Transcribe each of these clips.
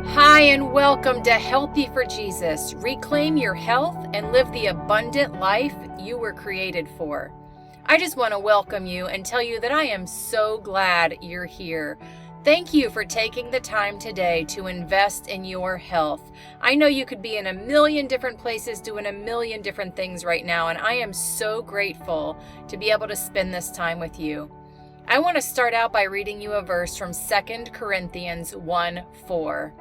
Hi, and welcome to Healthy for Jesus. Reclaim your health and live the abundant life you were created for. I just want to welcome you and tell you that I am so glad you're here. Thank you for taking the time today to invest in your health. I know you could be in a million different places doing a million different things right now, and I am so grateful to be able to spend this time with you. I want to start out by reading you a verse from 2 Corinthians 1:4.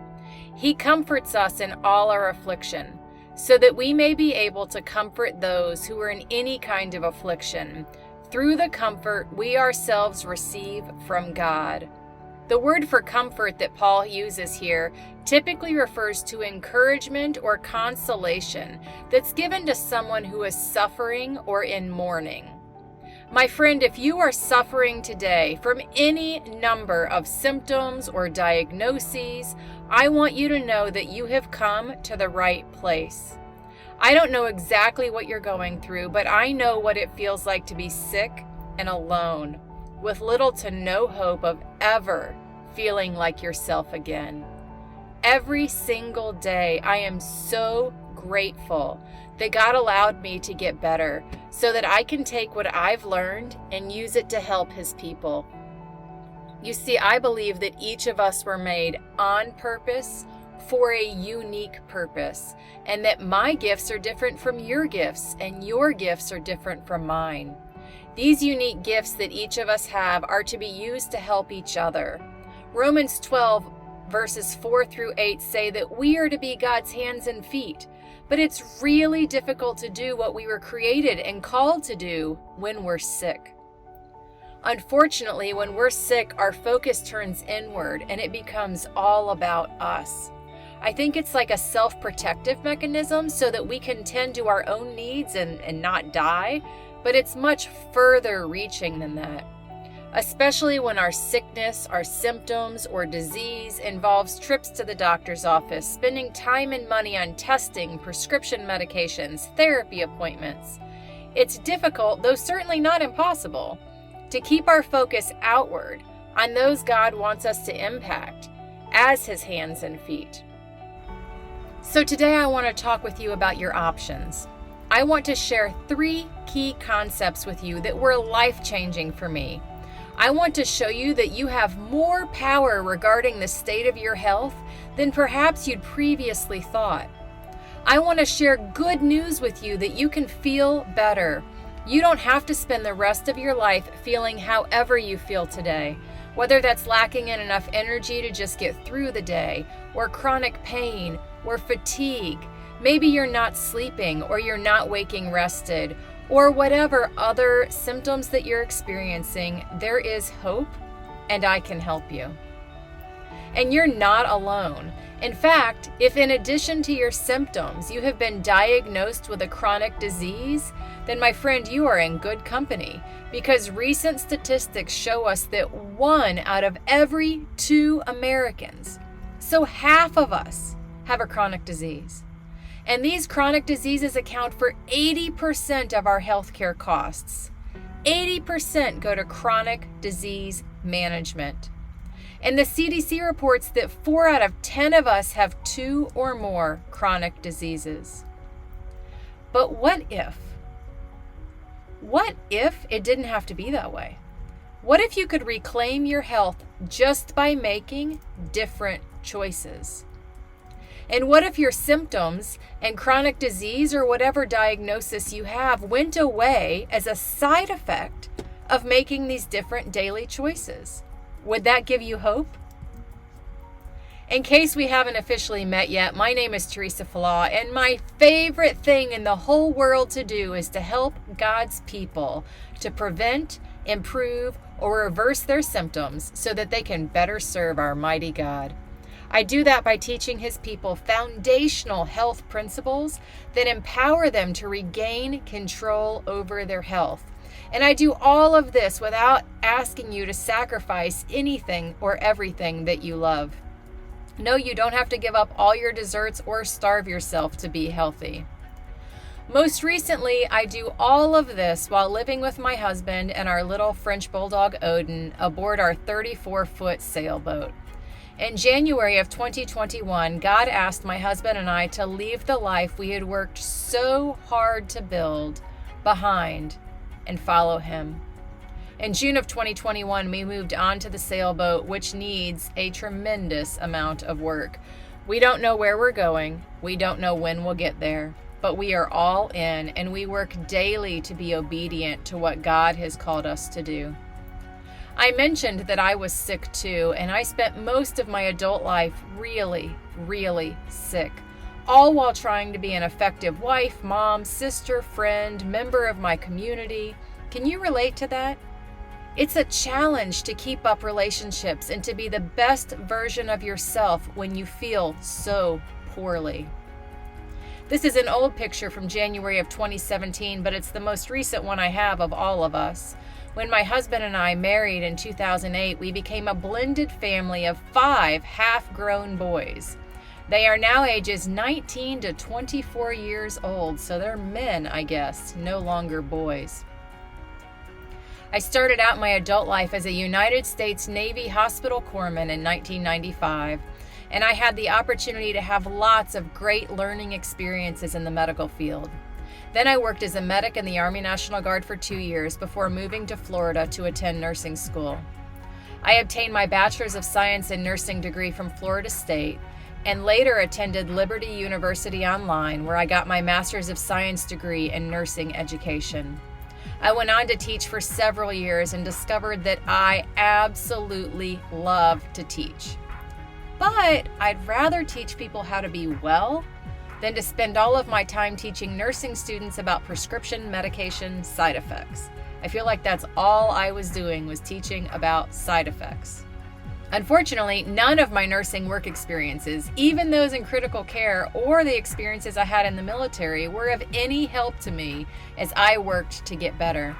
He comforts us in all our affliction, so that we may be able to comfort those who are in any kind of affliction, through the comfort we ourselves receive from God. The word for comfort that Paul uses here typically refers to encouragement or consolation that's given to someone who is suffering or in mourning. My friend, if you are suffering today from any number of symptoms or diagnoses, I want you to know that you have come to the right place. I don't know exactly what you're going through, but I know what it feels like to be sick and alone, with little to no hope of ever feeling like yourself again. Every single day, I am so grateful that God allowed me to get better so that I can take what I've learned and use it to help His people. You see, I believe that each of us were made on purpose for a unique purpose, and that my gifts are different from your gifts, and your gifts are different from mine. These unique gifts that each of us have are to be used to help each other. Romans 12 verses 4 through 8 say that we are to be God's hands and feet, but it's really difficult to do what we were created and called to do when we're sick. Unfortunately, when we're sick, our focus turns inward and it becomes all about us. I think it's like a self-protective mechanism so that we can tend to our own needs and not die, but it's much further reaching than that. Especially when our sickness, our symptoms, or disease involves trips to the doctor's office, spending time and money on testing, prescription medications, therapy appointments. It's difficult, though certainly not impossible, to keep our focus outward on those God wants us to impact as His hands and feet. So today I want to talk with you about your options. I want to share 3 key concepts with you that were life-changing for me. I want to show you that you have more power regarding the state of your health than perhaps you'd previously thought. I want to share good news with you that you can feel better. You don't have to spend the rest of your life feeling however you feel today, whether that's lacking in enough energy to just get through the day, or chronic pain, or fatigue. Maybe you're not sleeping, or you're not waking rested, or whatever other symptoms that you're experiencing. There is hope, and I can help you. And you're not alone. In fact, if in addition to your symptoms, you have been diagnosed with a chronic disease, then my friend, you are in good company, because recent statistics show us that 1 out of every 2 Americans, so half of us, have a chronic disease. And these chronic diseases account for 80% of our healthcare costs. 80% go to chronic disease management. And the CDC reports that 4 out of 10 of us have 2 or more chronic diseases. But what if? What if it didn't have to be that way? What if you could reclaim your health just by making different choices? And what if your symptoms and chronic disease or whatever diagnosis you have went away as a side effect of making these different daily choices? Would that give you hope? In case we haven't officially met yet, my name is Theresa Fallow, and my favorite thing in the whole world to do is to help God's people to prevent, improve, or reverse their symptoms so that they can better serve our mighty God. I do that by teaching His people foundational health principles that empower them to regain control over their health. And I do all of this without asking you to sacrifice anything or everything that you love. No, you don't have to give up all your desserts or starve yourself to be healthy. Most recently, I do all of this while living with my husband and our little French bulldog Odin aboard our 34-foot sailboat. In January of 2021, God asked my husband and I to leave the life we had worked so hard to build behind and follow Him. In June of 2021, we moved on to the sailboat, which needs a tremendous amount of work. We don't know where we're going. We don't know when we'll get there, but we are all in, and we work daily to be obedient to what God has called us to do. I mentioned that I was sick too, and I spent most of my adult life really, really sick, all while trying to be an effective wife, mom, sister, friend, member of my community. Can you relate to that? It's a challenge to keep up relationships and to be the best version of yourself when you feel so poorly. This is an old picture from January of 2017, but it's the most recent one I have of all of us. When my husband and I married in 2008, we became a blended family of 5 half-grown boys. They are now ages 19 to 24 years old, so they're men, I guess, no longer boys. I started out my adult life as a United States Navy hospital corpsman in 1995, and I had the opportunity to have lots of great learning experiences in the medical field. Then I worked as a medic in the Army National Guard for 2 years before moving to Florida to attend nursing school. I obtained my Bachelor's of Science in Nursing degree from Florida State and later attended Liberty University Online, where I got my Master's of Science degree in nursing education. I went on to teach for several years and discovered that I absolutely love to teach. But I'd rather teach people how to be well than to spend all of my time teaching nursing students about prescription medication side effects. I feel like that's all I was doing, was teaching about side effects. Unfortunately, none of my nursing work experiences, even those in critical care or the experiences I had in the military, were of any help to me as I worked to get better.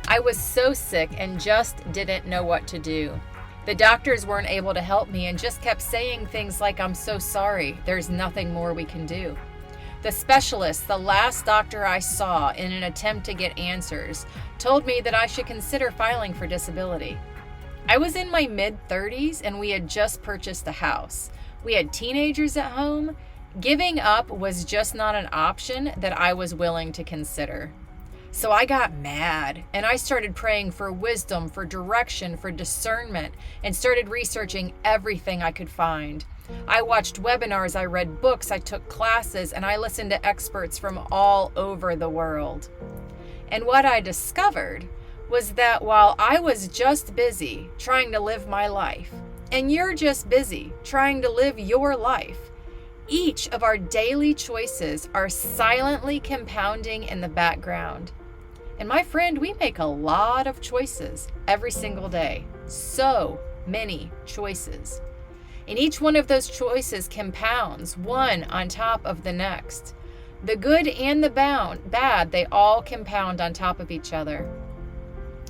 I was so sick and just didn't know what to do. The doctors weren't able to help me and just kept saying things like, "I'm so sorry, there's nothing more we can do." The specialist, the last doctor I saw in an attempt to get answers, told me that I should consider filing for disability. I was in my mid-30s and we had just purchased a house. We had teenagers at home. Giving up was just not an option that I was willing to consider. So I got mad and I started praying for wisdom, for direction, for discernment, and started researching everything I could find. I watched webinars, I read books, I took classes, and I listened to experts from all over the world. And what I discovered was that while I was just busy trying to live my life, and you're just busy trying to live your life, each of our daily choices are silently compounding in the background. And my friend, we make a lot of choices every single day. So many choices. And each one of those choices compounds, one on top of the next. The good and the bad, they all compound on top of each other.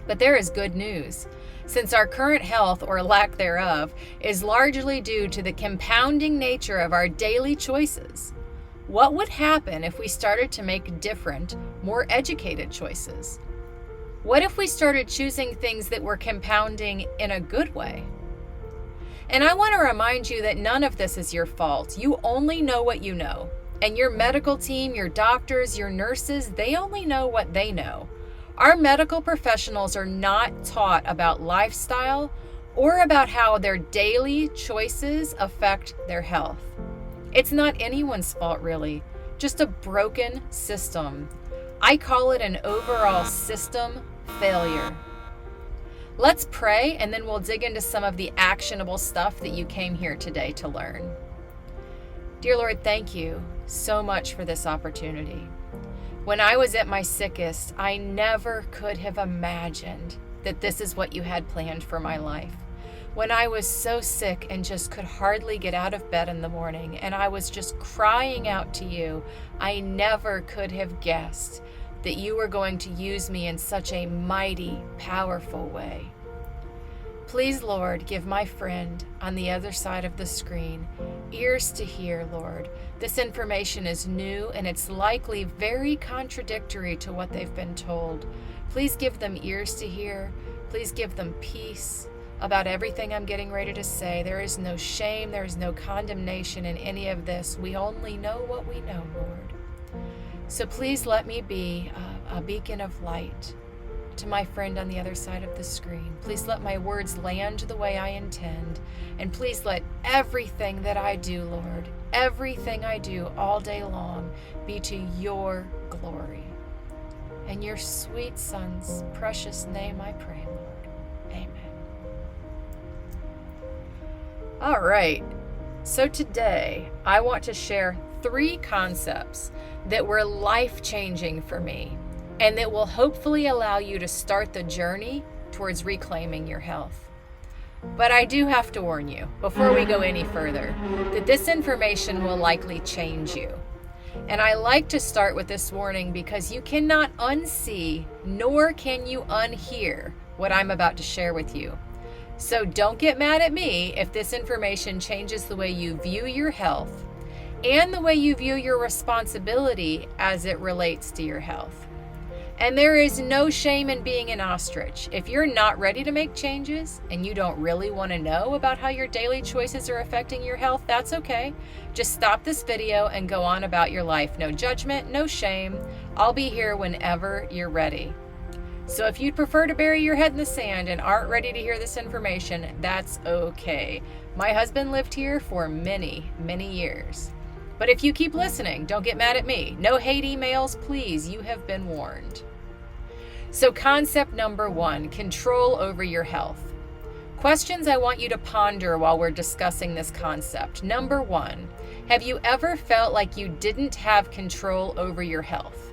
But there is good news. Since our current health, or lack thereof, is largely due to the compounding nature of our daily choices, what would happen if we started to make different, more educated choices? What if we started choosing things that were compounding in a good way? And I want to remind you that none of this is your fault. You only know what you know. And your medical team, your doctors, your nurses, they only know what they know. Our medical professionals are not taught about lifestyle or about how their daily choices affect their health. It's not anyone's fault, really, just a broken system. I call it an overall system failure. Let's pray, and then we'll dig into some of the actionable stuff that you came here today to learn. Dear Lord, thank you so much for this opportunity. When I was at my sickest, I never could have imagined that this is what you had planned for my life. When I was so sick and just could hardly get out of bed in the morning, and I was just crying out to you, I never could have guessed that you were going to use me in such a mighty, powerful way. Please, Lord, give my friend on the other side of the screen ears to hear, Lord. This information is new and it's likely very contradictory to what they've been told. Please give them ears to hear. Please give them peace. about everything I'm getting ready to say. There is no shame, there is no condemnation in any of this. We only know what we know, Lord. So please let me be a beacon of light to my friend on the other side of the screen. Please let my words land the way I intend. And please let everything that I do, Lord, everything I do all day long be to your glory. In your sweet Son's precious name I pray, Lord. Amen. All right. So today I want to share 3 concepts that were life-changing for me and that will hopefully allow you to start the journey towards reclaiming your health. But I do have to warn you, before we go any further, that this information will likely change you. And I like to start with this warning because you cannot unsee nor can you unhear what I'm about to share with you. So don't get mad at me if this information changes the way you view your health and the way you view your responsibility as it relates to your health. And there is no shame in being an ostrich. If you're not ready to make changes and you don't really want to know about how your daily choices are affecting your health, that's okay. Just stop this video and go on about your life. No judgment, no shame. I'll be here whenever you're ready. So if you'd prefer to bury your head in the sand and aren't ready to hear this information, that's okay. My husband lived here for many, many years. But if you keep listening, don't get mad at me. No hate emails, please. You have been warned. So concept number 1, control over your health. Questions I want you to ponder while we're discussing this concept. Number 1, have you ever felt like you didn't have control over your health?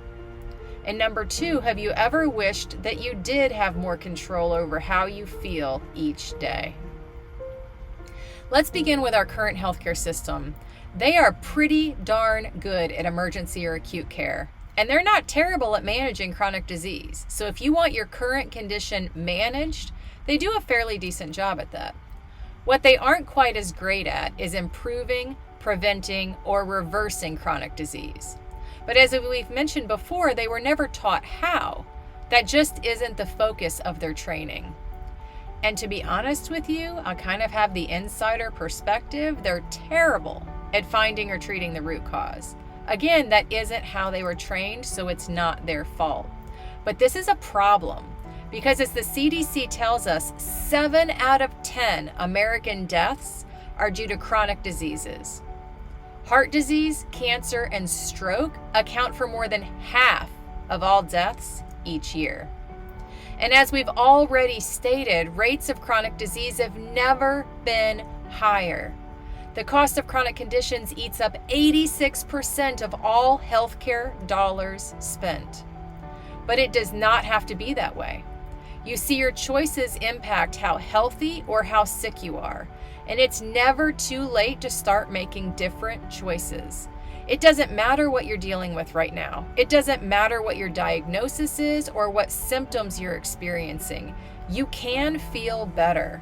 And number 2, have you ever wished that you did have more control over how you feel each day? Let's begin with our current healthcare system. They are pretty darn good at emergency or acute care, and they're not terrible at managing chronic disease. So if you want your current condition managed, they do a fairly decent job at that. What they aren't quite as great at is improving, preventing, or reversing chronic disease. But as we've mentioned before, they were never taught how. That just isn't the focus of their training. And to be honest with you, I kind of have the insider perspective. They're terrible at finding or treating the root cause. Again, that isn't how they were trained, so it's not their fault. But this is a problem because, as the CDC tells us, 7 out of 10 American deaths are due to chronic diseases. Heart disease, cancer, and stroke account for more than half of all deaths each year. And as we've already stated, rates of chronic disease have never been higher. The cost of chronic conditions eats up 86% of all healthcare dollars spent. But it does not have to be that way. You see, your choices impact how healthy or how sick you are, and it's never too late to start making different choices. It doesn't matter what you're dealing with right now. It doesn't matter what your diagnosis is or what symptoms you're experiencing. You can feel better.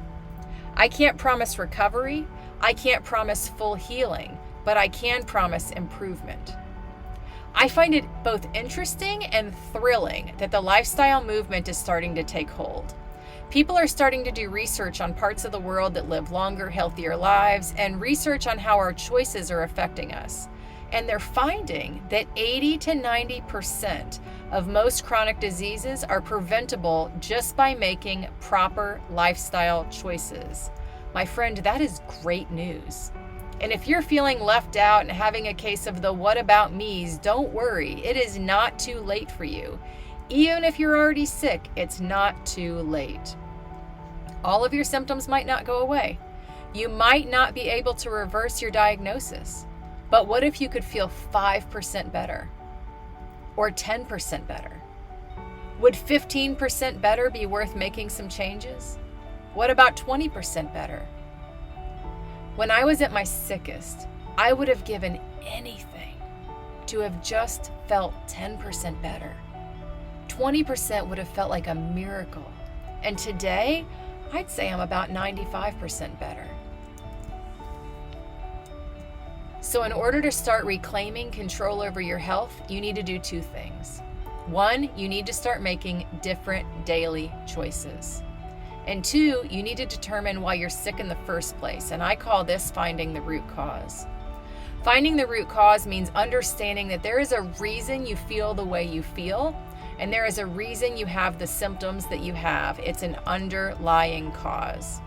I can't promise recovery. I can't promise full healing, but I can promise improvement. I find it both interesting and thrilling that the lifestyle movement is starting to take hold. People are starting to do research on parts of the world that live longer, healthier lives, and research on how our choices are affecting us. And they're finding that 80 to 90% of most chronic diseases are preventable just by making proper lifestyle choices. My friend, that is great news. And if you're feeling left out and having a case of the what about me's, don't worry. It is not too late for you. Even if you're already sick, it's not too late. All of your symptoms might not go away. You might not be able to reverse your diagnosis. But what if you could feel 5% better? Or 10% better? Would 15% better be worth making some changes? What about 20% better? When I was at my sickest, I would have given anything to have just felt 10% better. 20% would have felt like a miracle. And today, I'd say I'm about 95% better. So in order to start reclaiming control over your health, you need to do 2 things. 1, you need to start making different daily choices. And 2, you need to determine why you're sick in the first place. And I call this finding the root cause. Finding the root cause means understanding that there is a reason you feel the way you feel, and there is a reason you have the symptoms that you have. It's an underlying cause.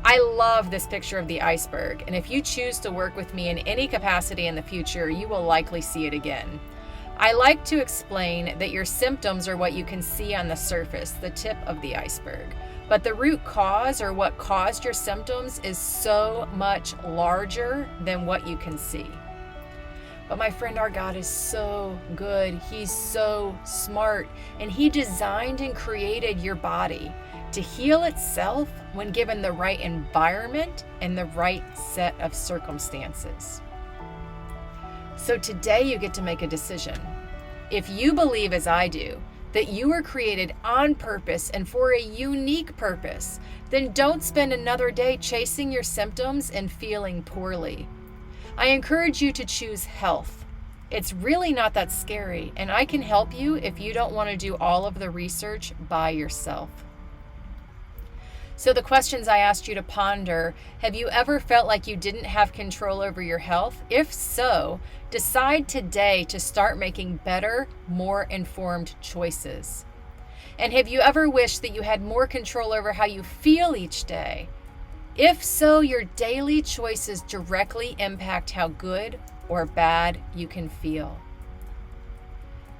I love this picture of the iceberg, and if you choose to work with me in any capacity in the future, you will likely see it again. I like to explain that your symptoms are what you can see on the surface, the tip of the iceberg. But the root cause, or what caused your symptoms, is so much larger than what you can see. But my friend, our God is so good. He's so smart, and He designed and created your body to heal itself when given the right environment and the right set of circumstances. So today you get to make a decision. If you believe, as I do, that you were created on purpose and for a unique purpose, then don't spend another day chasing your symptoms and feeling poorly. I encourage you to choose health. It's really not that scary, and I can help you if you don't want to do all of the research by yourself. So the questions I asked you to ponder: have you ever felt like you didn't have control over your health? If so, decide today to start making better, more informed choices. And have you ever wished that you had more control over how you feel each day? If so, your daily choices directly impact how good or bad you can feel.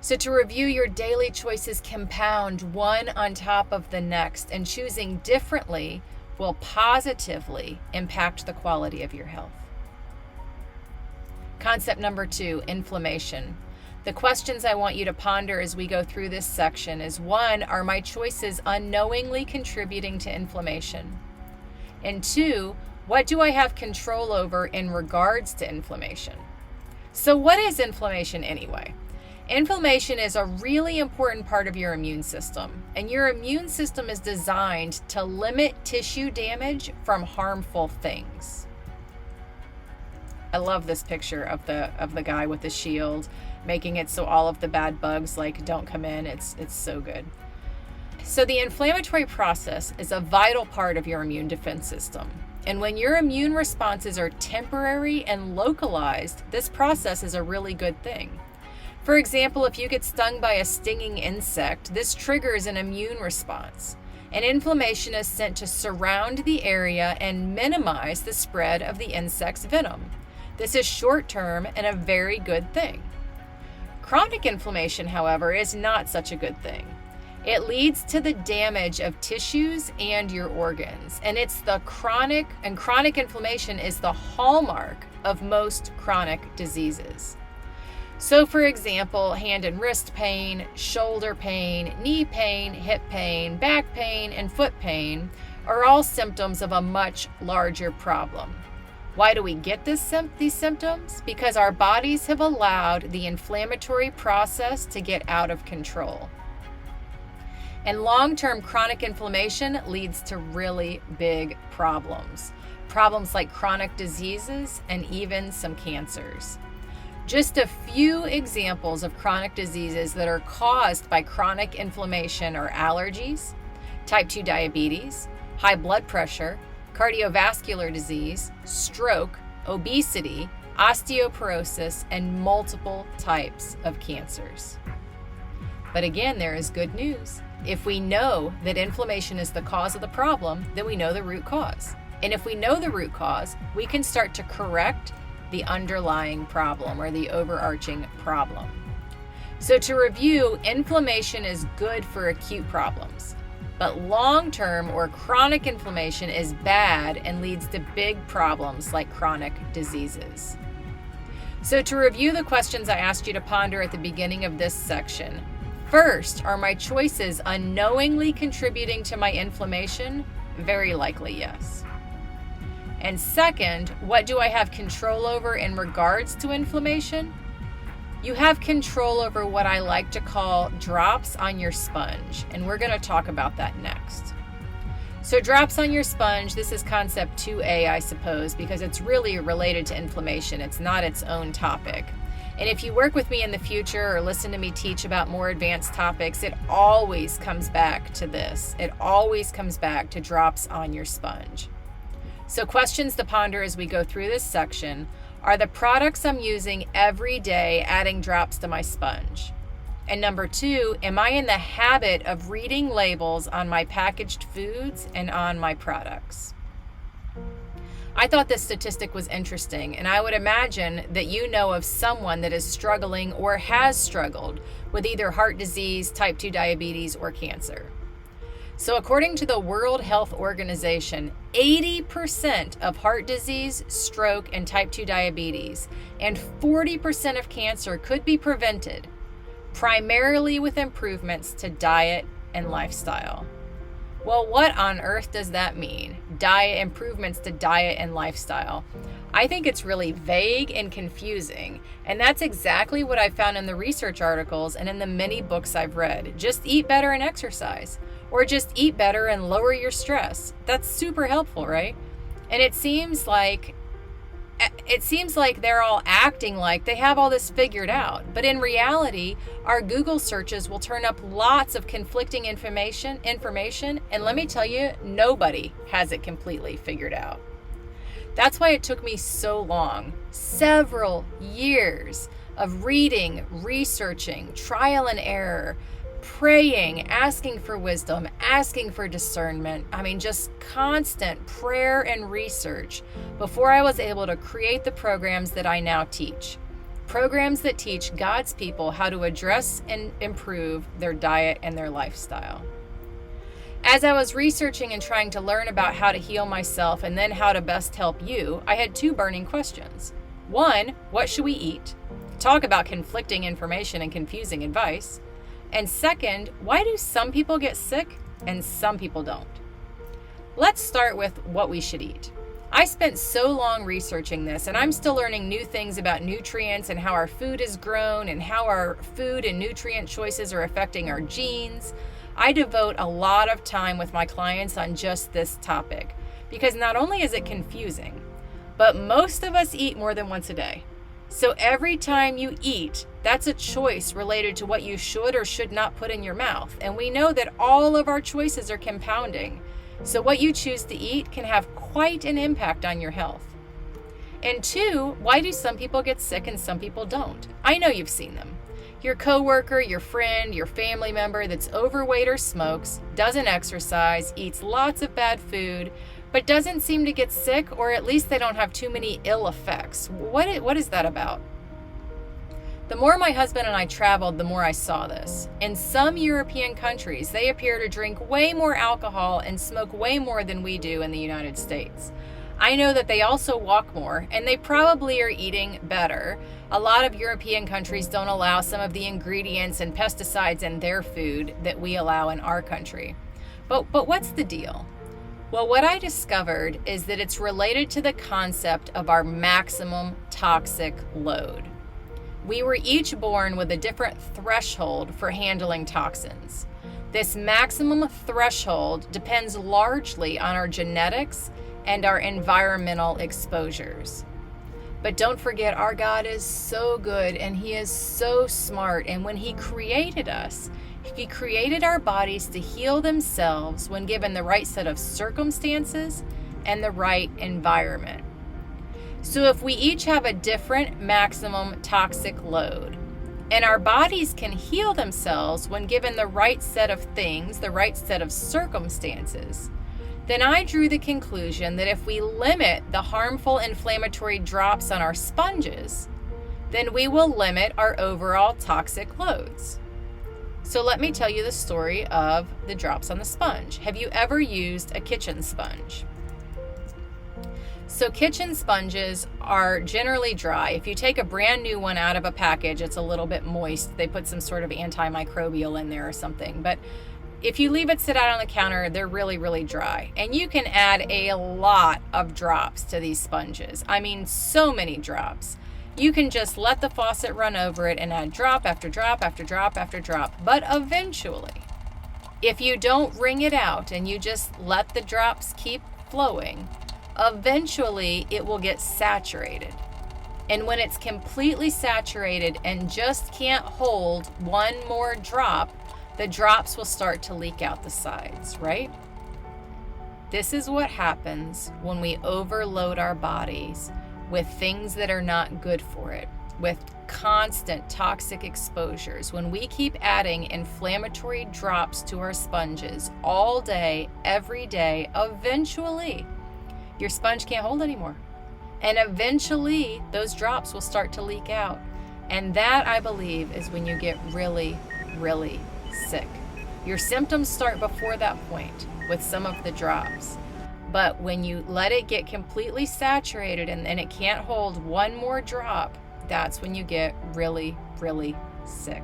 So to review, your daily choices compound one on top of the next, and choosing differently will positively impact the quality of your health. Concept number 2, inflammation. The questions I want you to ponder as we go through this section is: 1, are my choices unknowingly contributing to inflammation? And 2, what do I have control over in regards to inflammation? So what is inflammation anyway? Inflammation is a really important part of your immune system, and your immune system is designed to limit tissue damage from harmful things. I love this picture of the guy with the shield, making it so all of the bad bugs don't come in. It's so good. So the inflammatory process is a vital part of your immune defense system. And when your immune responses are temporary and localized, this process is a really good thing. For example, if you get stung by a stinging insect, this triggers an immune response. And inflammation is sent to surround the area and minimize the spread of the insect's venom. This is short-term and a very good thing. Chronic inflammation, however, is not such a good thing. It leads to the damage of tissues and your organs. And chronic inflammation is the hallmark of most chronic diseases. So for example, hand and wrist pain, shoulder pain, knee pain, hip pain, back pain, and foot pain are all symptoms of a much larger problem. Why do we get these symptoms? Because our bodies have allowed the inflammatory process to get out of control. And long-term chronic inflammation leads to really big problems. Problems like chronic diseases and even some cancers. Just a few examples of chronic diseases that are caused by chronic inflammation are allergies, type 2 diabetes, high blood pressure, cardiovascular disease, stroke, obesity, osteoporosis, and multiple types of cancers. But again, there is good news. If we know that inflammation is the cause of the problem, then we know the root cause. And if we know the root cause, we can start to correct the underlying problem or the overarching problem. So to review, inflammation is good for acute problems, but long-term or chronic inflammation is bad and leads to big problems like chronic diseases. So to review the questions I asked you to ponder at the beginning of this section: first, are my choices unknowingly contributing to my inflammation? Very likely yes. And second, what do I have control over in regards to inflammation? You have control over what I like to call drops on your sponge, and we're going to talk about that next. So drops on your sponge, this is concept 2A, I suppose, because it's really related to inflammation. It's not its own topic. And if you work with me in the future or listen to me teach about more advanced topics, it always comes back to this. It always comes back to drops on your sponge. So questions to ponder as we go through this section are the products I'm using every day adding drops to my sponge. And number 2, am I in the habit of reading labels on my packaged foods and on my products? I thought this statistic was interesting, and I would imagine that you know of someone that is struggling or has struggled with either heart disease, type 2 diabetes, or cancer. So according to the World Health Organization, 80% of heart disease, stroke, and type 2 diabetes, and 40% of cancer could be prevented, primarily with improvements to diet and lifestyle. Well, what on earth does that mean? Improvements to diet and lifestyle. I think it's really vague and confusing, and that's exactly what I found in the research articles and in the many books I've read. Just eat better and exercise, or just eat better and lower your stress. That's super helpful, right? And it seems like they're all acting like they have all this figured out. But in reality, our Google searches will turn up lots of conflicting information, and let me tell you, nobody has it completely figured out. That's why it took me so long, several years of reading, researching, trial and error, praying, asking for wisdom, asking for discernment. Just constant prayer and research before I was able to create the programs that I now teach. Programs that teach God's people how to address and improve their diet and their lifestyle. As I was researching and trying to learn about how to heal myself and then how to best help you, I had 2 burning questions. 1, what should we eat? Talk about conflicting information and confusing advice. And second, why do some people get sick and some people don't? Let's start with what we should eat. I spent so long researching this, and I'm still learning new things about nutrients and how our food is grown and how our food and nutrient choices are affecting our genes. I devote a lot of time with my clients on just this topic because not only is it confusing, but most of us eat more than once a day. So every time you eat, that's a choice related to what you should or should not put in your mouth. And we know that all of our choices are compounding. So what you choose to eat can have quite an impact on your health. And 2, why do some people get sick and some people don't? I know you've seen them. Your coworker, your friend, your family member that's overweight or smokes, doesn't exercise, eats lots of bad food, but doesn't seem to get sick, or at least they don't have too many ill effects. What is that about? The more my husband and I traveled, the more I saw this. In some European countries, they appear to drink way more alcohol and smoke way more than we do in the United States. I know that they also walk more, and they probably are eating better. A lot of European countries don't allow some of the ingredients and pesticides in their food that we allow in our country. But what's the deal? Well, what I discovered is that it's related to the concept of our maximum toxic load. We were each born with a different threshold for handling toxins. This maximum threshold depends largely on our genetics and our environmental exposures. But don't forget, our God is so good and He is so smart. And when He created us, He created our bodies to heal themselves when given the right set of circumstances and the right environment. So if we each have a different maximum toxic load, and our bodies can heal themselves when given the right set of things, the right set of circumstances, then I drew the conclusion that if we limit the harmful inflammatory drops on our sponges, then we will limit our overall toxic loads. So let me tell you the story of the drops on the sponge. Have you ever used a kitchen sponge? So kitchen sponges are generally dry. If you take a brand new one out of a package, it's a little bit moist. They put some sort of antimicrobial in there or something. But if you leave it sit out on the counter, they're really, really dry. And you can add a lot of drops to these sponges. So many drops. You can just let the faucet run over it and add drop after drop after drop after drop. But eventually, if you don't wring it out and you just let the drops keep flowing, eventually it will get saturated. And when it's completely saturated and just can't hold one more drop, the drops will start to leak out the sides, right? This is what happens when we overload our bodies with things that are not good for it, with constant toxic exposures. When we keep adding inflammatory drops to our sponges all day, every day, eventually your sponge can't hold anymore. And eventually those drops will start to leak out. And that, I believe, is when you get really, really sick. Your symptoms start before that point with some of the drops. But when you let it get completely saturated and it can't hold one more drop, that's when you get really, really sick.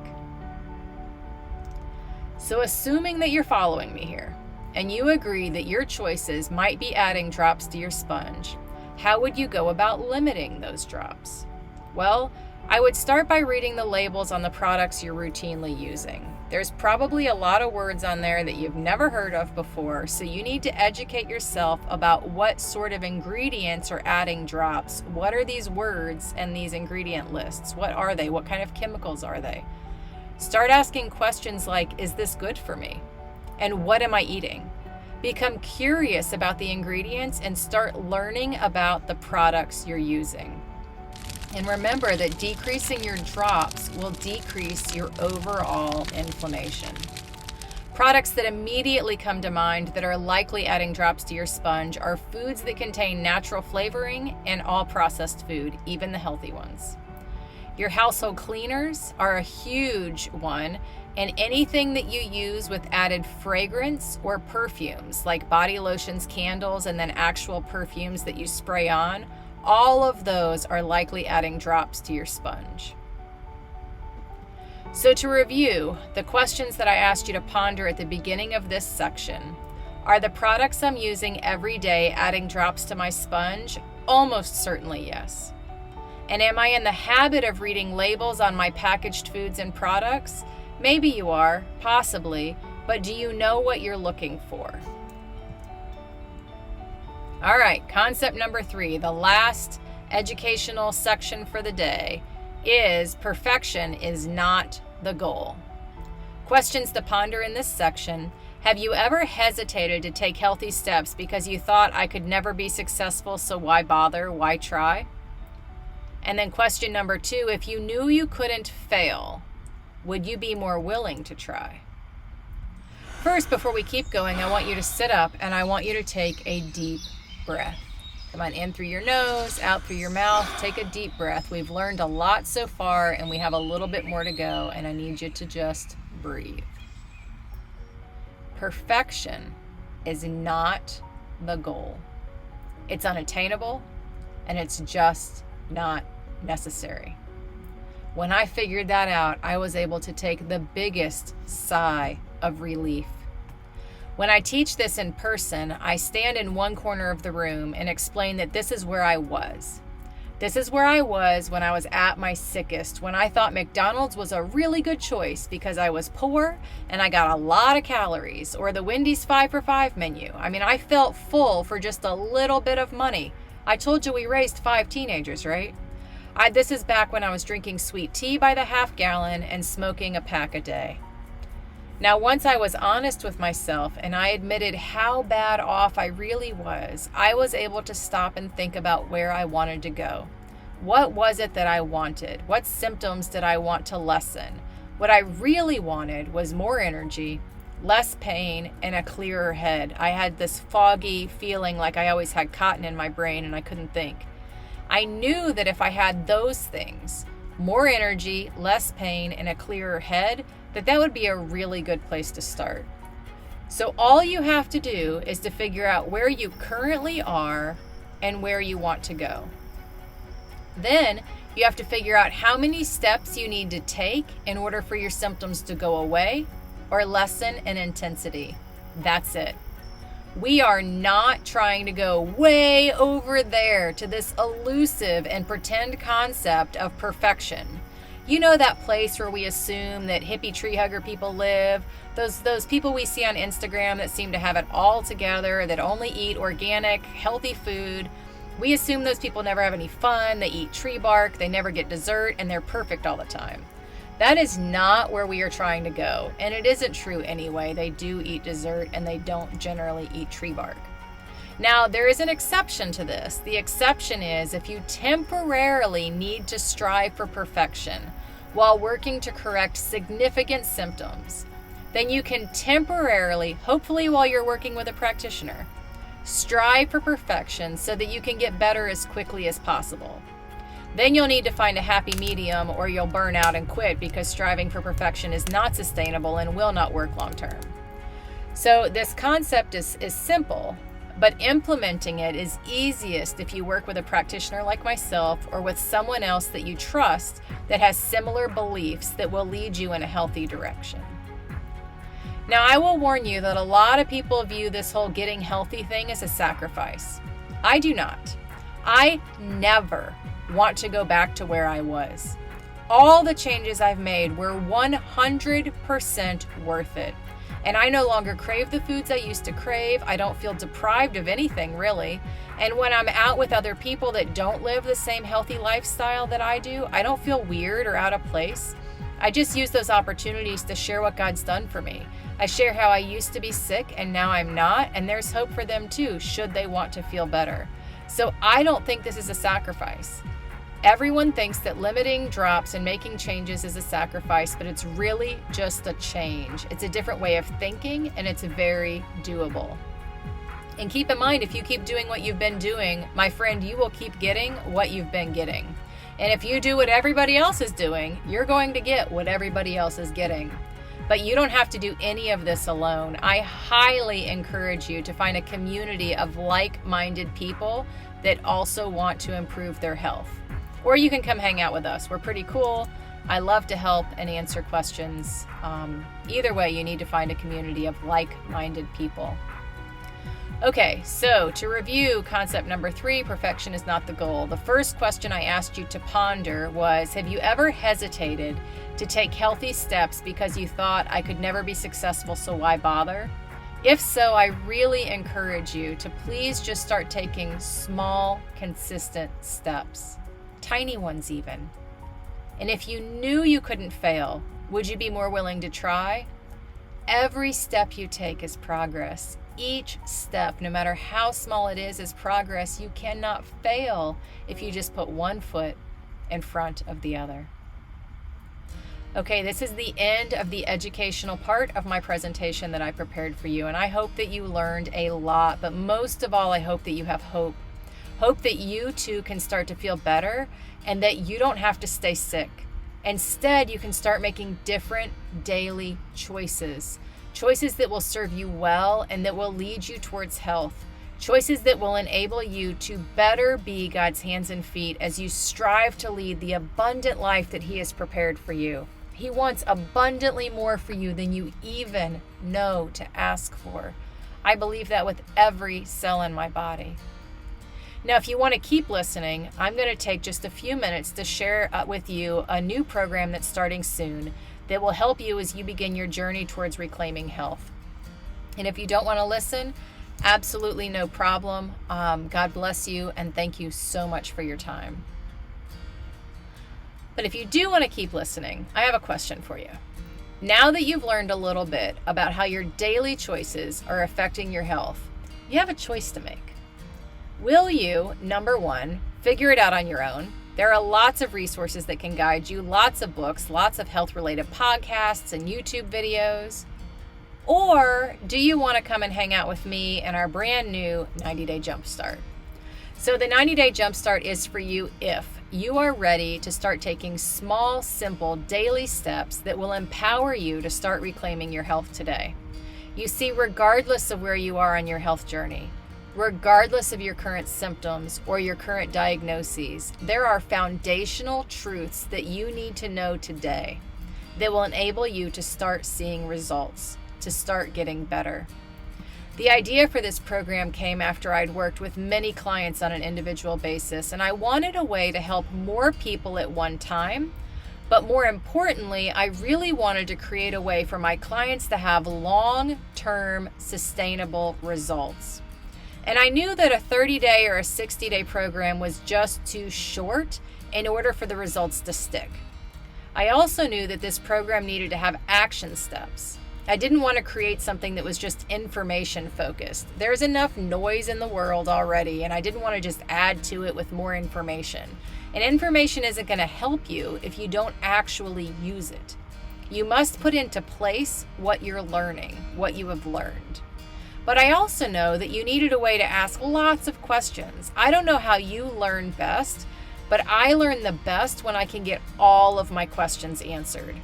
So assuming that you're following me here and you agree that your choices might be adding drops to your sponge, how would you go about limiting those drops? Well, I would start by reading the labels on the products you're routinely using. There's probably a lot of words on there that you've never heard of before, so you need to educate yourself about what sort of ingredients are adding drops. What are these words and these ingredient lists? What are they? What kind of chemicals are they? Start asking questions like, is this good for me? And what am I eating? Become curious about the ingredients and start learning about the products you're using. And remember that decreasing your drops will decrease your overall inflammation. Products that immediately come to mind that are likely adding drops to your sponge are foods that contain natural flavoring and all processed food, even the healthy ones. Your household cleaners are a huge one, and anything that you use with added fragrance or perfumes, like body lotions, candles, and then actual perfumes that you spray on, all of those are likely adding drops to your sponge. So to review, the questions that I asked you to ponder at the beginning of this section: are the products I'm using every day adding drops to my sponge? Almost certainly yes. And am I in the habit of reading labels on my packaged foods and products? Maybe you are, possibly, but do you know what you're looking for? All right, concept number 3, the last educational section for the day, is perfection is not the goal. Questions to ponder in this section: have you ever hesitated to take healthy steps because you thought, I could never be successful, so why bother, why try? And then question number 2, if you knew you couldn't fail, would you be more willing to try? First, before we keep going, I want you to sit up and I want you to take a deep breath. Come on, in through your nose, out through your mouth. Take a deep breath. We've learned a lot so far and we have a little bit more to go, and I need you to just breathe. Perfection is not the goal. It's unattainable and it's just not necessary. When I figured that out, I was able to take the biggest sigh of relief. When I teach this in person, I stand in one corner of the room and explain that this is where I was. This is where I was when I was at my sickest, when I thought McDonald's was a really good choice because I was poor and I got a lot of calories, or the Wendy's 5 for $5 menu. I mean, I felt full for just a little bit of money. I told you we raised 5 teenagers, right? This is back when I was drinking sweet tea by the half gallon and smoking a pack a day. Now, once I was honest with myself and I admitted how bad off I really was, I was able to stop and think about where I wanted to go. What was it that I wanted? What symptoms did I want to lessen? What I really wanted was more energy, less pain, and a clearer head. I had this foggy feeling like I always had cotton in my brain and I couldn't think. I knew that if I had those things, more energy, less pain, and a clearer head, that would be a really good place to start. So all you have to do is to figure out where you currently are and where you want to go. Then you have to figure out how many steps you need to take in order for your symptoms to go away or lessen in intensity. That's it. We are not trying to go way over there to this elusive and pretend concept of perfection. You know, that place where we assume that hippie tree hugger people live, those people we see on Instagram that seem to have it all together, that only eat organic, healthy food. We assume those people never have any fun, they eat tree bark, they never get dessert, and they're perfect all the time. That is not where we are trying to go, and it isn't true anyway. They do eat dessert, and they don't generally eat tree bark. Now, there is an exception to this. The exception is if you temporarily need to strive for perfection while working to correct significant symptoms, then you can temporarily, hopefully while you're working with a practitioner, strive for perfection so that you can get better as quickly as possible. Then you'll need to find a happy medium or you'll burn out and quit because striving for perfection is not sustainable and will not work long term. So this concept is simple, but implementing it is easiest if you work with a practitioner like myself or with someone else that you trust that has similar beliefs that will lead you in a healthy direction. Now, I will warn you that a lot of people view this whole getting healthy thing as a sacrifice. I do not. I never want to go back to where I was. All the changes I've made were 100% worth it. And I no longer crave the foods I used to crave. I don't feel deprived of anything, really. And when I'm out with other people that don't live the same healthy lifestyle that I do, I don't feel weird or out of place. I just use those opportunities to share what God's done for me. I share how I used to be sick and now I'm not, and there's hope for them too, should they want to feel better. So I don't think this is a sacrifice. Everyone thinks that limiting drops and making changes is a sacrifice, but it's really just a change. It's a different way of thinking, and it's very doable. And keep in mind, if you keep doing what you've been doing, my friend, you will keep getting what you've been getting. And if you do what everybody else is doing, you're going to get what everybody else is getting. But you don't have to do any of this alone. I highly encourage you to find a community of like-minded people that also want to improve their health. Or you can come hang out with us. We're pretty cool. I love to help and answer questions. Either way, you need to find a community of like-minded people. Okay, so to review concept number 3, perfection is not the goal. The first question I asked you to ponder was, have you ever hesitated to take healthy steps because you thought I could never be successful, so why bother? If so, I really encourage you to please just start taking small, consistent steps. Tiny ones even. And if you knew you couldn't fail, would you be more willing to try? Every step you take is progress. Each step, no matter how small it is progress. You cannot fail if you just put one foot in front of the other. Okay, this is the end of the educational part of my presentation that I prepared for you, and I hope that you learned a lot, but most of all, I hope that you have hope. Hope that you too can start to feel better and that you don't have to stay sick. Instead, you can start making different daily choices. Choices that will serve you well and that will lead you towards health. Choices that will enable you to better be God's hands and feet as you strive to lead the abundant life that He has prepared for you. He wants abundantly more for you than you even know to ask for. I believe that with every cell in my body. Now, if you want to keep listening, I'm going to take just a few minutes to share with you a new program that's starting soon that will help you as you begin your journey towards reclaiming health. And if you don't want to listen, absolutely no problem. God bless you, and thank you so much for your time. But if you do want to keep listening, I have a question for you. Now that you've learned a little bit about how your daily choices are affecting your health, you have a choice to make. Will you, number one, figure it out on your own? There are lots of resources that can guide you, lots of books, lots of health-related podcasts and YouTube videos. Or do you want to come and hang out with me in our brand new 90-Day Jumpstart? So the 90-Day Jumpstart is for you if you are ready to start taking small, simple, daily steps that will empower you to start reclaiming your health today. You see, regardless of where you are on your health journey, regardless of your current symptoms or your current diagnoses, there are foundational truths that you need to know today that will enable you to start seeing results, to start getting better. The idea for this program came after I'd worked with many clients on an individual basis, and I wanted a way to help more people at one time. But more importantly, I really wanted to create a way for my clients to have long-term sustainable results. And I knew that a 30-day or a 60-day program was just too short in order for the results to stick. I also knew that this program needed to have action steps. I didn't want to create something that was just information focused. There's enough noise in the world already, and I didn't want to just add to it with more information. And information isn't going to help you if you don't actually use it. You must put into place what you're learning, what you have learned. But I also know that you needed a way to ask lots of questions. I don't know how you learn best, but I learn the best when I can get all of my questions answered.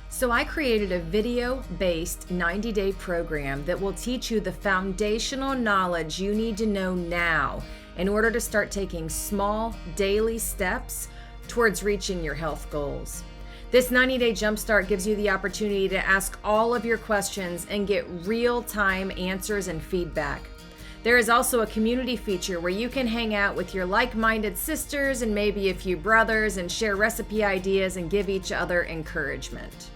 So I created a video-based 90-day program that will teach you the foundational knowledge you need to know now in order to start taking small daily steps towards reaching your health goals. This 90-day jumpstart gives you the opportunity to ask all of your questions and get real-time answers and feedback. There is also a community feature where you can hang out with your like-minded sisters and maybe a few brothers and share recipe ideas and give each other encouragement.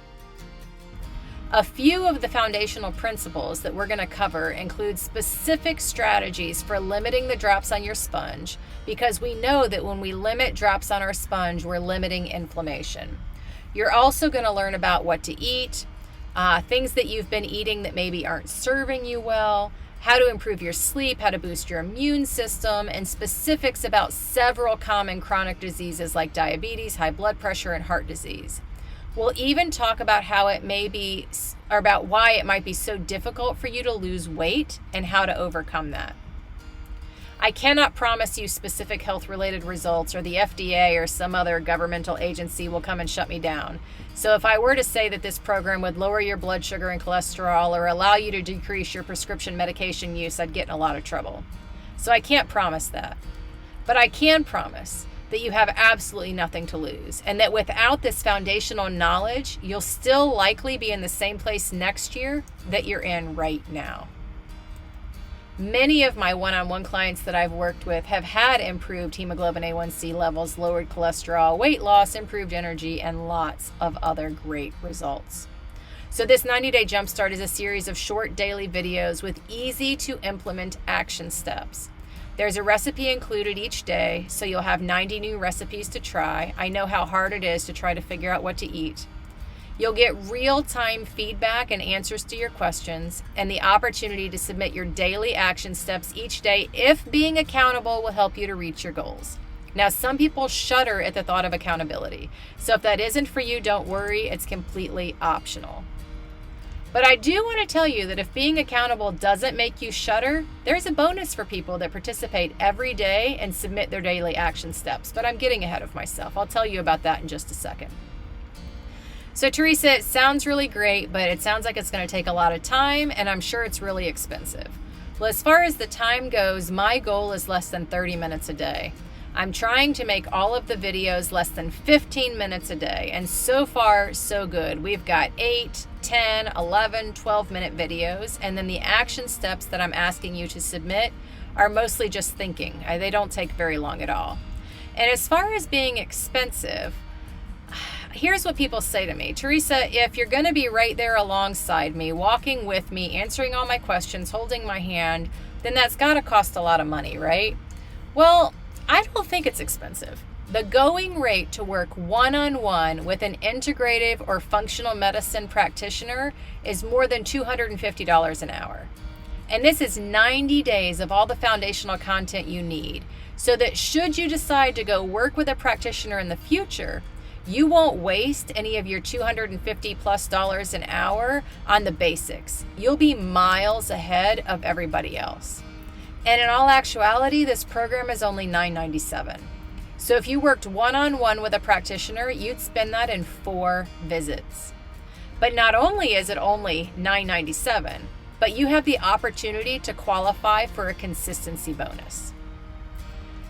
A few of the foundational principles that we're going to cover include specific strategies for limiting the drops on your sponge, because we know that when we limit drops on our sponge, we're limiting inflammation. You're also going to learn about what to eat, things that you've been eating that maybe aren't serving you well, how to improve your sleep, how to boost your immune system, and specifics about several common chronic diseases like diabetes, high blood pressure, and heart disease. We'll even talk about how it may be, or about why it might be so difficult for you to lose weight and how to overcome that. I cannot promise you specific health-related results, or the FDA or some other governmental agency will come and shut me down. So if I were to say that this program would lower your blood sugar and cholesterol or allow you to decrease your prescription medication use, I'd get in a lot of trouble. So I can't promise that. But I can promise that you have absolutely nothing to lose, and that without this foundational knowledge, you'll still likely be in the same place next year that you're in right now. Many of my one-on-one clients that I've worked with have had improved hemoglobin A1C levels, lowered cholesterol, weight loss, improved energy, and lots of other great results. So this 90-day jumpstart is a series of short daily videos with easy to implement action steps. There's a recipe included each day, so you'll have 90 new recipes to try. I know how hard it is to try to figure out what to eat. You'll get real-time feedback and answers to your questions, and the opportunity to submit your daily action steps each day if being accountable will help you to reach your goals. Now, some people shudder at the thought of accountability, so if that isn't for you, don't worry, it's completely optional. But I do want to tell you that if being accountable doesn't make you shudder, there's a bonus for people that participate every day and submit their daily action steps. But I'm getting ahead of myself. I'll tell you about that in just a second. So Theresa, it sounds really great, but it sounds like it's going to take a lot of time, and I'm sure it's really expensive. Well, as far as the time goes, my goal is less than 30 minutes a day. I'm trying to make all of the videos less than 15 minutes a day, and so far, so good. We've got 8, 10, 11, 12-minute videos, and then the action steps that I'm asking you to submit are mostly just thinking. They don't take very long at all. And as far as being expensive, here's what people say to me. Theresa, if you're going to be right there alongside me, walking with me, answering all my questions, holding my hand, then that's got to cost a lot of money, right? Well, I don't think it's expensive. The going rate to work one-on-one with an integrative or functional medicine practitioner is more than $250 an hour. And this is 90 days of all the foundational content you need, so that should you decide to go work with a practitioner in the future, you won't waste any of your $250+ an hour on the basics. You'll be miles ahead of everybody else. And in all actuality, this program is only $997. So if you worked one-on-one with a practitioner, you'd spend that in 4 visits. But not only is it only $997, but you have the opportunity to qualify for a consistency bonus.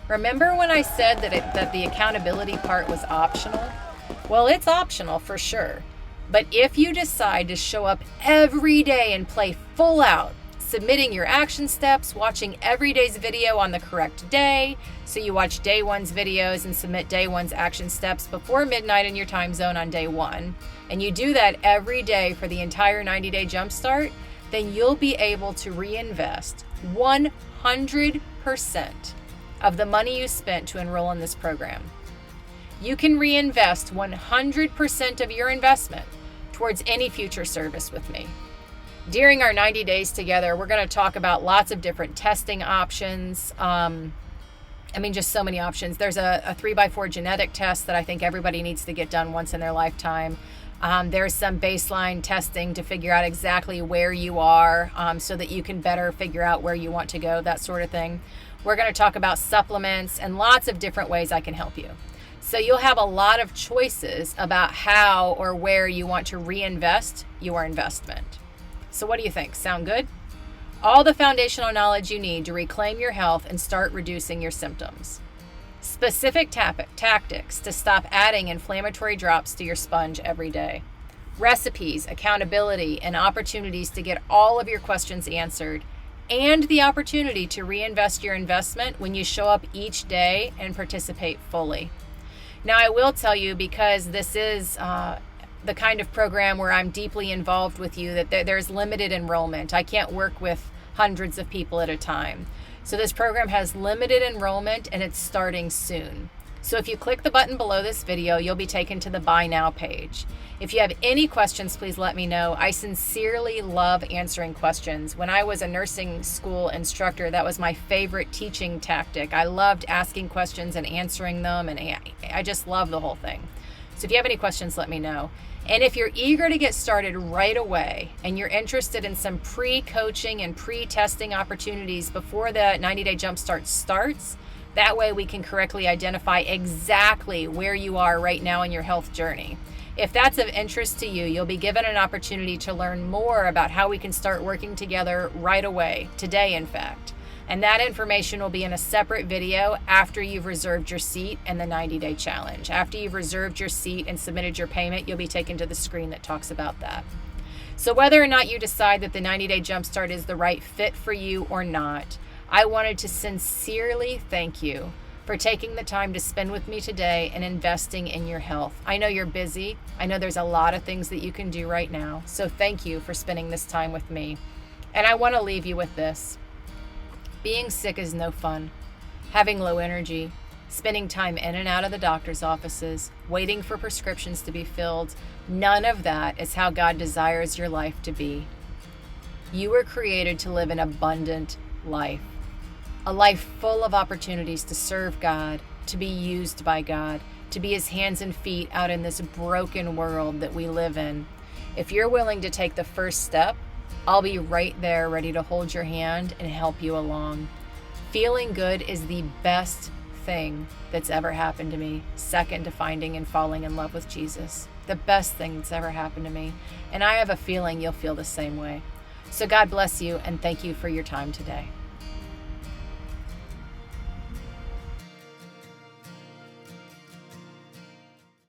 Remember when I said that the accountability part was optional? Well, it's optional for sure. But if you decide to show up every day and play full out, submitting your action steps, watching every day's video on the correct day, so you watch day one's videos and submit day one's action steps before midnight in your time zone on day one, and you do that every day for the entire 90-day jumpstart, then you'll be able to reinvest 100% of the money you spent to enroll in this program. You can reinvest 100% of your investment towards any future service with me. During our 90 days together, we're going to talk about lots of different testing options. Just so many options. There's a 3x4 genetic test that I think everybody needs to get done once in their lifetime. There's some baseline testing to figure out exactly where you are so that you can better figure out where you want to go, that sort of thing. We're going to talk about supplements and lots of different ways I can help you. So you'll have a lot of choices about how or where you want to reinvest your investment. So what do you think? Sound good? All the foundational knowledge you need to reclaim your health and start reducing your symptoms. Specific tactics to stop adding inflammatory drops to your sponge every day. Recipes, accountability, and opportunities to get all of your questions answered, and the opportunity to reinvest your investment when you show up each day and participate fully. Now, I will tell you, because this is the kind of program where I'm deeply involved with you, that there's limited enrollment. I can't work with hundreds of people at a time. So this program has limited enrollment and it's starting soon. So if you click the button below this video, you'll be taken to the Buy Now page. If you have any questions, please let me know. I sincerely love answering questions. When I was a nursing school instructor, that was my favorite teaching tactic. I loved asking questions and answering them, and I just love the whole thing. So if you have any questions, let me know. And if you're eager to get started right away and you're interested in some pre-coaching and pre-testing opportunities before the 90-day Jumpstart starts, that way we can correctly identify exactly where you are right now in your health journey. If that's of interest to you, you'll be given an opportunity to learn more about how we can start working together right away, today in fact. And that information will be in a separate video after you've reserved your seat in the 90-day challenge. After you've reserved your seat and submitted your payment, you'll be taken to the screen that talks about that. So whether or not you decide that the 90-day Jumpstart is the right fit for you or not, I wanted to sincerely thank you for taking the time to spend with me today and investing in your health. I know you're busy. I know there's a lot of things that you can do right now. So thank you for spending this time with me. And I want to leave you with this. Being sick is no fun. Having low energy, spending time in and out of the doctor's offices, waiting for prescriptions to be filled, none of that is how God desires your life to be. You were created to live an abundant life. A life full of opportunities to serve God, to be used by God, to be His hands and feet out in this broken world that we live in. If you're willing to take the first step, I'll be right there ready to hold your hand and help you along. Feeling good is the best thing that's ever happened to me, second to finding and falling in love with Jesus. The best thing that's ever happened to me. And I have a feeling you'll feel the same way. So God bless you and thank you for your time today.